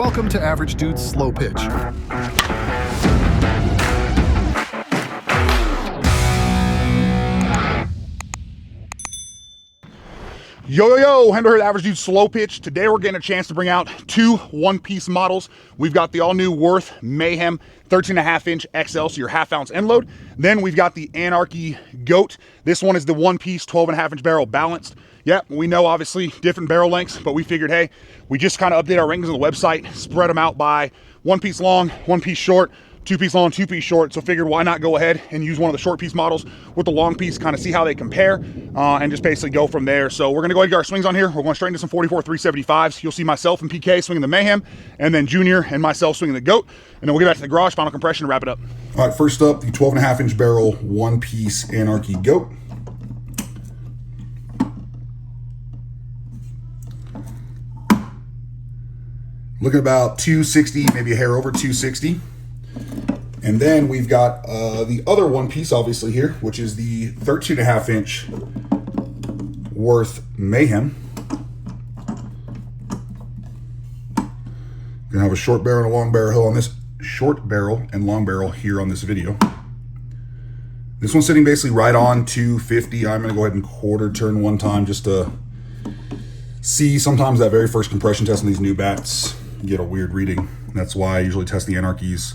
Welcome to Average Dude's Slow Pitch. Yo, Hendo here, the Average Dude Slow Pitch. Today we're getting a chance to bring out two one-piece models. We've got the all-new Worth Mayhem 13.5-inch XL, so your half-ounce end load. Then we've got the Anarchy Goat. This one is the one-piece 12.5-inch barrel balanced. Yeah, we know obviously different barrel lengths, but we figured, hey, we just kind of update our rankings on the website, spread them out by one piece long, one piece short, two piece long, two piece short. So figured why not go ahead and use one of the short piece models with the long piece, kind of see how they compare and just basically go from there. So we're gonna go ahead and get our swings on here. We're going straight into some 44 375s. You'll see myself and PK swinging the Mayhem, and then Junior and myself swinging the Goat. And then we'll get back to the garage, final compression, and wrap it up. All right, first up, the 12.5-inch barrel one piece Anarchy Goat. Looking about 260, maybe a hair over 260. And then we've got the other one piece, obviously, here, which is the 13.5-inch Worth Mayhem. Gonna have a short barrel and a long barrel on this, short barrel and long barrel here on this video. This one's sitting basically right on 250. I'm gonna go ahead and quarter turn one time just to see. Sometimes that very first compression test on these new bats, you get a weird reading. That's why I usually test the Anarchies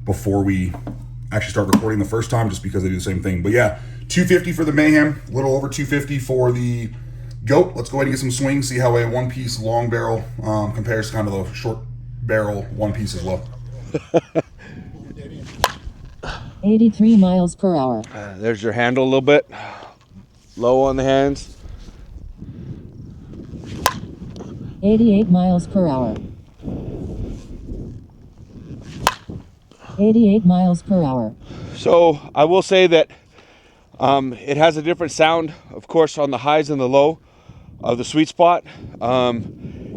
before we actually start recording the first time, just because they do the same thing. But yeah, 250 for the Mayhem, a little over 250 for the Goat. Let's go ahead and get some swings, see how a one piece long barrel compares to kind of the short barrel one piece as well. 83 miles per hour. There's your handle a little bit low on the hands. 88 miles per hour. 88 miles per hour. So I will say that it has a different sound, of course, on the highs and the low of the sweet spot.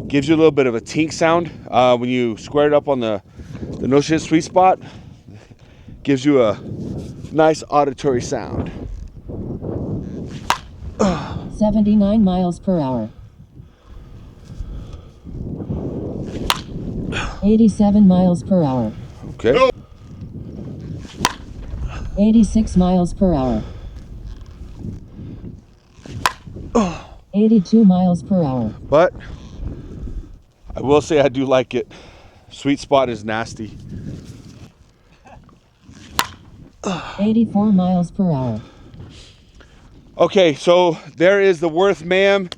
Gives you a little bit of a tink sound when you square it up on the no shit sweet spot. Gives you a nice auditory sound. 79 miles per hour. 87 miles per hour. Okay. 86 miles per hour. 82 miles per hour. But I will say I do like it. Sweet spot is nasty. 84 miles per hour. Okay, so there is the Worth Mayhem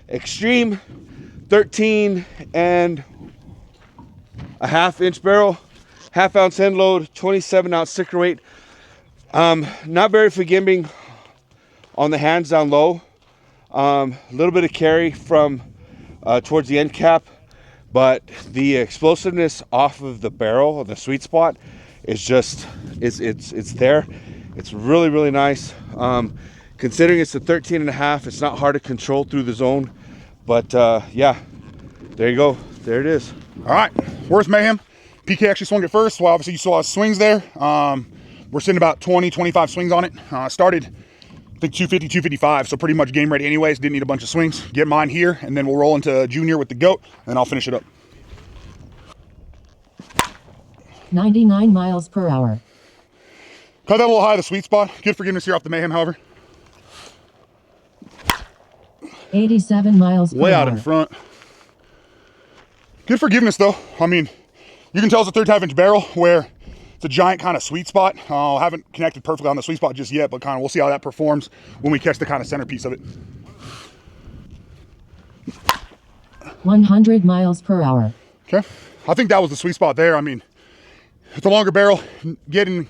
Extreme 13.5-inch barrel, half-ounce end load, 27-ounce sticker weight. Not very forgiving on the hands down low. A little bit of carry from towards the end cap, but the explosiveness off of the barrel, the sweet spot, is just it's there. It's really, really nice. Considering it's a 13.5, it's not hard to control through the zone. But yeah, there you go. There it is. All right, Worth Mayhem. PK actually swung it first, so obviously you saw his swings there. We're sitting about 20, 25 swings on it. Started, I think 250, 255, so pretty much game ready anyways. Didn't need a bunch of swings. Get mine here, and then we'll roll into Junior with the Goat, and then I'll finish it up. 99 miles per hour. Cut that a little high, the sweet spot. Good forgiveness here off the Mayhem, however. 87 miles per hour. Way out in front. Good forgiveness though. I mean, you can tell it's a 13.5-inch barrel where it's a giant kind of sweet spot. I haven't connected perfectly on the sweet spot just yet, but kind of we'll see how that performs when we catch the kind of centerpiece of it. 100 miles per hour. Okay, I think that was the sweet spot there. I mean, it's a longer barrel, getting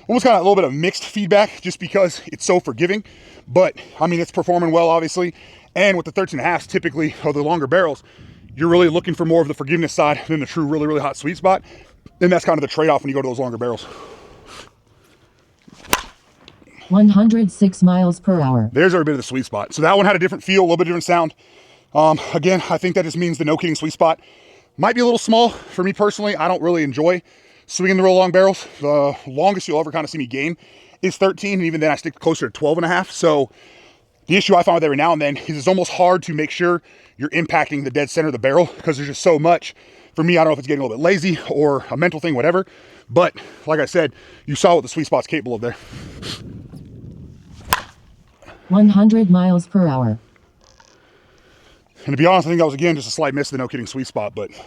almost kind of a little bit of mixed feedback just because it's so forgiving. But I mean, it's performing well, obviously. And with the 13.5s, typically, or the longer barrels, you're really looking for more of the forgiveness side than the true really, really hot sweet spot. And that's kind of the trade-off when you go to those longer barrels. 106 miles per hour. There's every bit of the sweet spot. So that one had a different feel, a little bit different sound. Again, I think that just means the no kidding sweet spot might be a little small for me personally. I don't really enjoy swinging the real long barrels. The longest you'll ever kind of see me game is 13, and even then I stick closer to 12.5. So the issue I find with every now and then is it's almost hard to make sure you're impacting the dead center of the barrel because there's just so much For me, I don't know if it's getting a little bit lazy or a mental thing, whatever. But like I said, you saw what the sweet spot's capable of there. 100 miles per hour. And to be honest, I think that was, again, just a slight miss of the no kidding sweet spot, but it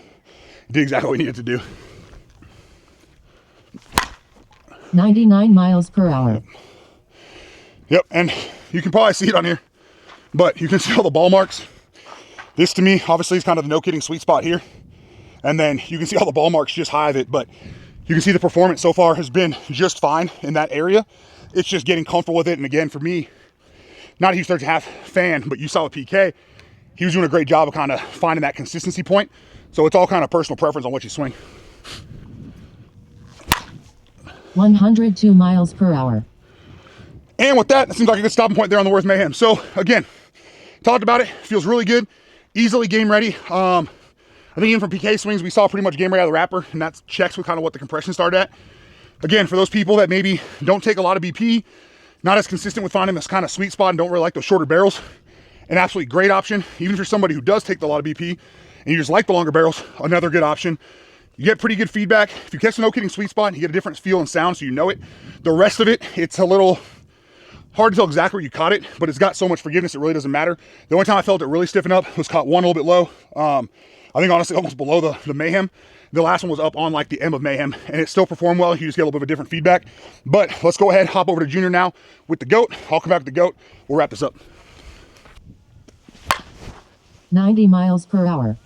did exactly what we needed to do. 99 miles per hour. Yep, and you can probably see it on here, but you can see all the ball marks. This, to me, obviously is kind of the no kidding sweet spot here. And then you can see all the ball marks just high of it, but you can see the performance so far has been just fine in that area. It's just getting comfortable with it. And again, for me, not a huge 13.5 fan, but you saw with PK, he was doing a great job of kind of finding that consistency point. So it's all kind of personal preference on what you swing. 102 miles per hour. And with that, it seems like a good stopping point there on the Worth Mayhem. So again, talked about it, feels really good, easily game ready. I think even from PK swings, we saw pretty much game ready out of the wrapper, and that checks with kind of what the compression started at. Again, for those people that maybe don't take a lot of BP, not as consistent with finding this kind of sweet spot and don't really like those shorter barrels, an absolutely great option. Even for somebody who does take a lot of BP and you just like the longer barrels, another good option. You get pretty good feedback. If you catch the no kidding sweet spot, you get a different feel and sound, so you know it. The rest of it, it's a little hard to tell exactly where you caught it, but it's got so much forgiveness, it really doesn't matter. The only time I felt it really stiffen up was caught one a little bit low. I think honestly almost below the Mayhem. The last one was up on like the M of Mayhem, and it still performed well. You just get a little bit of a different feedback. But let's go ahead, hop over to Junior now with the goat. I'll come back with the goat. We'll wrap this up. 90 miles per hour.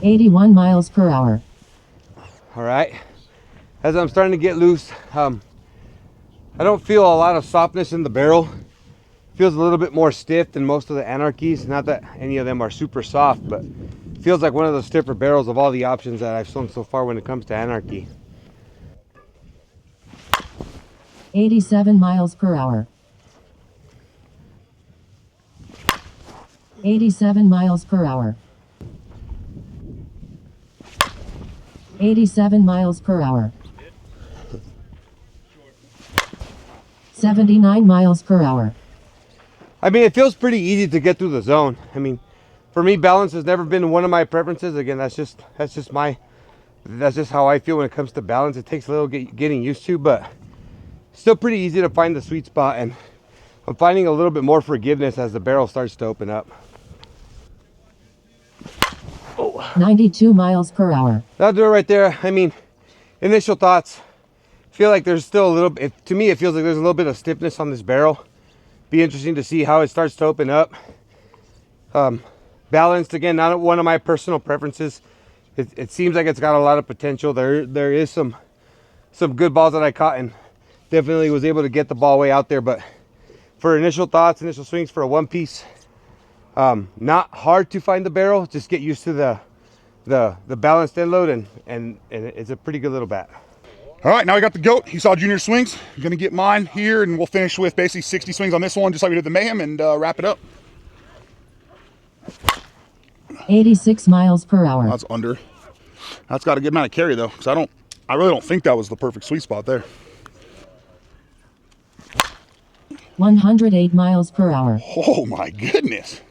81 miles per hour. All right, as I'm starting to get loose, I don't feel a lot of softness in the barrel. Feels a little bit more stiff than most of the Anarchies. Not that any of them are super soft, but feels like one of the stiffer barrels of all the options that I've swung so far when it comes to Anarchy. 87 miles per hour. 87 miles per hour. 87 miles per hour. 79 miles per hour. I mean, it feels pretty easy to get through the zone. I mean, for me, balance has never been one of my preferences. Again, that's just how I feel when it comes to balance. It takes a little getting used to, but still pretty easy to find the sweet spot, and I'm finding a little bit more forgiveness as the barrel starts to open up. 92 miles per hour. That'll do it right there. I mean, initial thoughts. Feel like there's still a little bit, to me, it feels like there's a little bit of stiffness on this barrel. Be interesting to see how it starts to open up. Balanced, again, not one of my personal preferences. It seems like it's got a lot of potential. There is some good balls that I caught and definitely was able to get the ball way out there. But for initial thoughts, initial swings for a one piece, not hard to find the barrel. Just get used to the balanced end load, and it's a pretty good little bat. All right, now we got the goat. You saw Junior swings. I'm gonna get mine here, and we'll finish with basically 60 swings on this one, just like we did the Mayhem, and wrap it up. 86 miles per hour. That's under. That's got a good amount of carry though, because I really don't think that was the perfect sweet spot there. 108 miles per hour. Oh my goodness.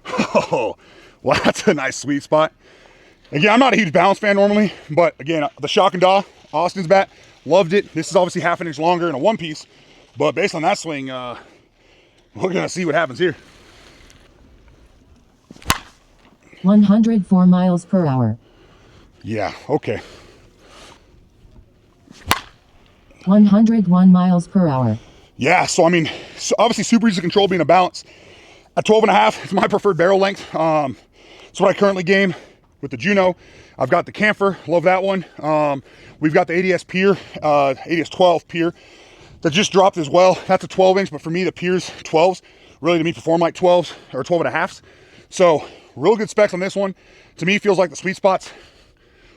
Oh, well, that's a nice sweet spot. Again, I'm not a huge balance fan normally, but again, the Shock and Daw, Austin's bat, loved it. This is obviously half an inch longer in a one piece, but based on that swing, we're gonna see what happens here. 104 miles per hour. Yeah, okay. 101 miles per hour. Yeah, so I mean, obviously super easy to control being a balance. At 12.5, it's my preferred barrel length. It's what I currently game with the Juno. I've got the Camphor, love that one. We've got the ADS Pier, ADS 12 Pier that just dropped as well. That's a 12 inch, but for me, the Pier's 12s really to me perform like 12s or 12.5s. So real good specs on this one. To me, feels like the sweet spot's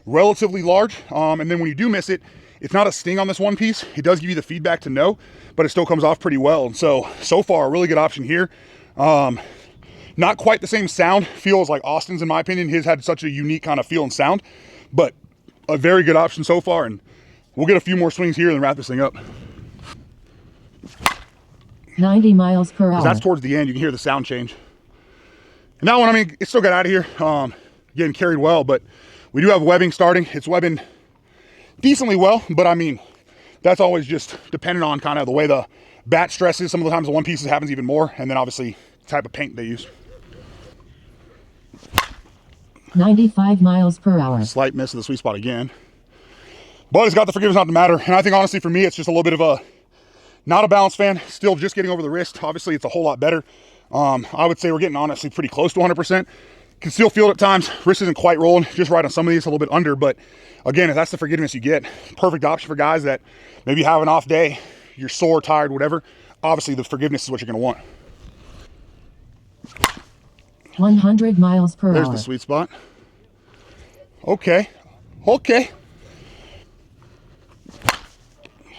relatively large. And then when you do miss it, it's not a sting on this one piece. It does give you the feedback to know, but it still comes off pretty well. And so far, a really good option here. Not quite the same sound feel as like Austin's, in my opinion. His had such a unique kind of feel and sound, but a very good option so far. And we'll get a few more swings here and then wrap this thing up. 90 miles per hour. That's towards the end. You can hear the sound change. And that one, I mean, it still got out of here, getting carried well, but we do have webbing starting. It's webbing decently well, but I mean, that's always just dependent on kind of the way the bat stresses. Some of the times the one pieces happens even more, and then obviously the type of paint they use. 95 miles per hour. Slight miss of the sweet spot again. But it's got the forgiveness not to matter. And I think honestly for me, it's just a little bit of a, not a balance fan, still just getting over the wrist. Obviously it's a whole lot better. I would say we're getting honestly pretty close to 100%. Can still feel it at times. Wrist isn't quite rolling, just right on some of these, a little bit under. But again, if that's the forgiveness you get, perfect option for guys that maybe have an off day, you're sore, tired, whatever. Obviously the forgiveness is what you're gonna want. 100 miles per There's hour. the sweet spot. Okay, okay.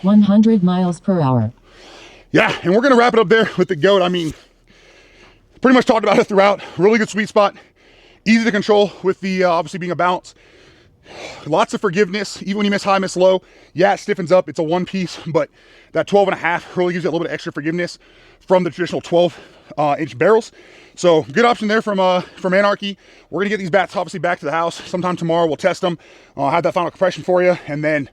100 miles per hour. Yeah, and we're gonna wrap it up there with the goat. I mean, pretty much talked about it throughout. Really good sweet spot. Easy to control with the, obviously being a bounce. Lots of forgiveness, even when you miss high, miss low. Yeah, it stiffens up, it's a one piece, but that 12.5 really gives you a little bit of extra forgiveness from the traditional 12-inch barrels. So good option there from Anarchy. We're gonna get these bats obviously back to the house sometime tomorrow. We'll test them, have that final compression for you, and then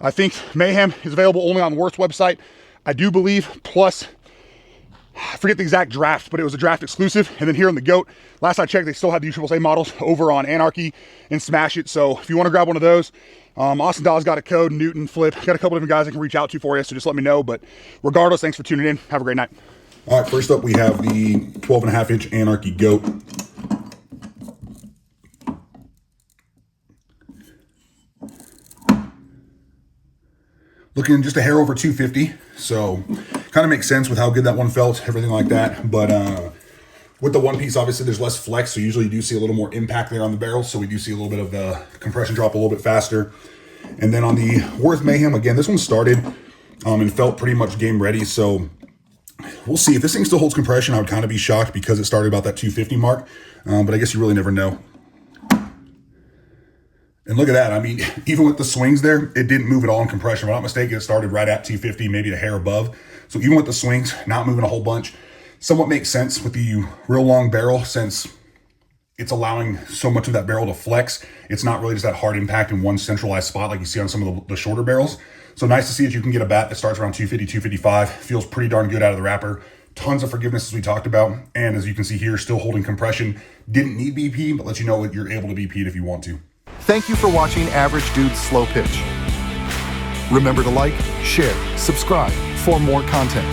I think Mayhem is available only on Worth's website, I do believe, plus I forget the exact draft, but it was a draft exclusive. And then here on the GOAT, last I checked, they still have the USSSA models over on Anarchy and Smash It. So if you want to grab one of those, Austin Dawes got a code, Newton, Flip, got a couple different guys I can reach out to for you. So just let me know. But regardless, thanks for tuning in. Have a great night. All right, first up we have the 12.5-inch Anarchy GOAT. Looking just a hair over 250, so kind of makes sense with how good that one felt, everything like that. But with the one piece, obviously there's less flex, so usually you do see a little more impact there on the barrel, so we do see a little bit of the compression drop a little bit faster. And then on the Worth Mayhem, again, this one started and felt pretty much game ready, so we'll see. If this thing still holds compression, I would kind of be shocked because it started about that 250 mark, but I guess you really never know. And look at that. I mean, even with the swings there, it didn't move at all in compression. If I'm not mistaken, it started right at 250, maybe a hair above. So even with the swings, not moving a whole bunch, somewhat makes sense with the real long barrel since it's allowing so much of that barrel to flex. It's not really just that hard impact in one centralized spot like you see on some of the shorter barrels. So nice to see that you can get a bat that starts around 250, 255. Feels pretty darn good out of the wrapper. Tons of forgiveness as we talked about. And as you can see here, still holding compression. Didn't need BP, but let you know that you're able to BP it if you want to. Thank you for watching Average Dude's Slow Pitch. Remember to like, share, subscribe for more content.